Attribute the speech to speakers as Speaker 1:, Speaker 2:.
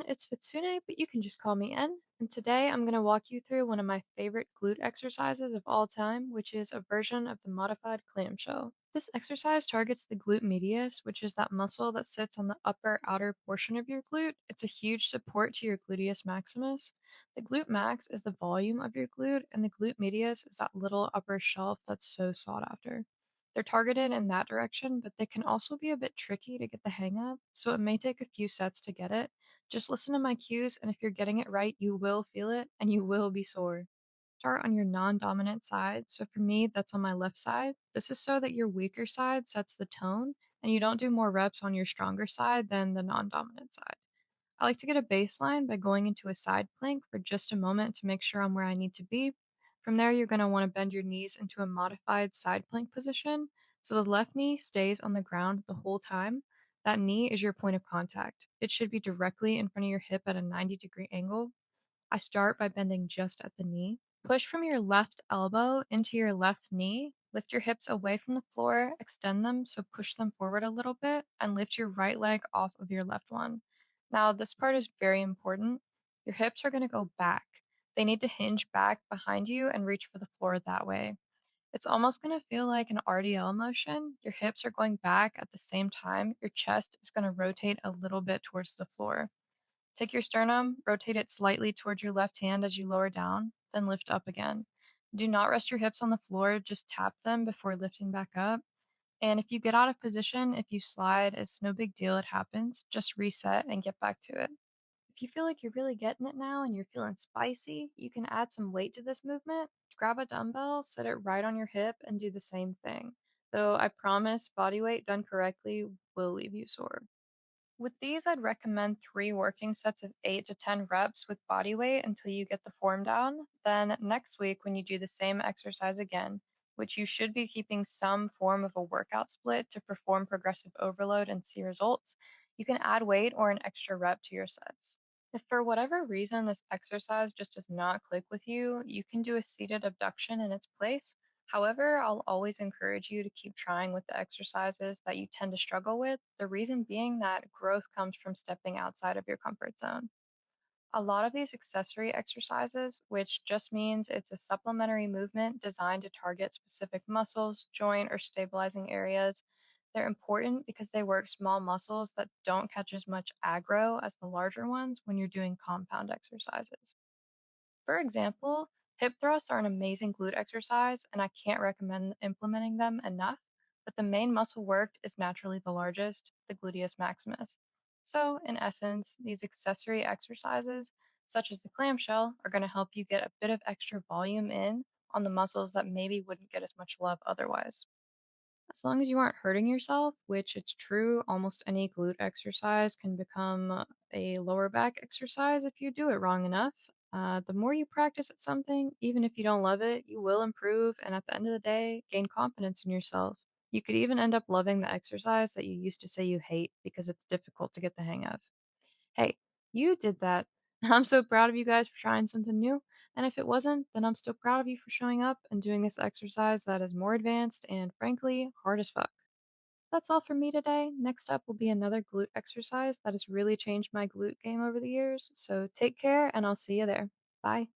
Speaker 1: everyone, it's Fitsune, but you can just call me N. And today I'm going to walk you through one of my favorite glute exercises of all time, which is a version of the modified clamshell. This exercise targets the glute medius, which is that muscle that sits on the upper outer portion of your glute. It's a huge support to your gluteus maximus. The glute max is the volume of your glute, and the glute medius is that little upper shelf that's so sought after. They're targeted in that direction, but they can also be a bit tricky to get the hang of, so it may take a few sets to get it. Just listen to my cues, and if you're getting it right, you will feel it and you will be sore. Start on your non dominant side. So for me, that's on my left side. This is so that your weaker side sets the tone and you don't do more reps on your stronger side than the non dominant side. I like to get a baseline by going into a side plank for just a moment to make sure I'm where I need to be. From there, you're going to want to bend your knees into a modified side plank position so the left knee stays on the ground the whole time. That knee is your point of contact. It should be directly in front of your hip at a 90-degree angle. I start by bending just at the knee. Push from your left elbow into your left knee. Lift your hips away from the floor, extend them, so push them forward a little bit, and lift your right leg off of your left one. Now, this part is very important. Your hips are going to go back. They need to hinge back behind you and reach for the floor that way. It's almost going to feel like an RDL motion. Your hips are going back at the same time. Your chest is going to rotate a little bit towards the floor. Take your sternum, rotate it slightly towards your left hand as you lower down, then lift up again. Do not rest your hips on the floor, just tap them before lifting back up. And if you get out of position, if you slide, it's no big deal, it happens. Just reset and get back to it. If you feel like you're really getting it now and you're feeling spicy, you can add some weight to this movement. Grab a dumbbell, set it right on your hip, and do the same thing. Though I promise body weight done correctly will leave you sore. With these, I'd recommend 3 working sets of 8 to 10 reps with body weight until you get the form down. Then, next week, when you do the same exercise again, which you should be keeping some form of a workout split to perform progressive overload and see results, you can add weight or an extra rep to your sets. If for whatever reason this exercise just does not click with you, you can do a seated abduction in its place. However, I'll always encourage you to keep trying with the exercises that you tend to struggle with, the reason being that growth comes from stepping outside of your comfort zone. A lot of these accessory exercises, which just means it's a supplementary movement designed to target specific muscles, joint, or stabilizing areas, they're important because they work small muscles that don't catch as much aggro as the larger ones when you're doing compound exercises. For example, hip thrusts are an amazing glute exercise, and I can't recommend implementing them enough. But the main muscle worked is naturally the largest, the gluteus maximus. So, in essence, these accessory exercises, such as the clamshell, are going to help you get a bit of extra volume in on the muscles that maybe wouldn't get as much love otherwise. As long as you aren't hurting yourself, which it's true, almost any glute exercise can become a lower back exercise if you do it wrong enough. The more you practice at something, even if you don't love it, you will improve and at the end of the day, gain confidence in yourself. You could even end up loving the exercise that you used to say you hate because it's difficult to get the hang of. Hey, you did that. I'm so proud of you guys for trying something new. And if it wasn't, then I'm still proud of you for showing up and doing this exercise that is more advanced and, frankly, hard as fuck. That's all for me today. Next up will be another glute exercise that has really changed my glute game over the years. So take care, and I'll see you there. Bye.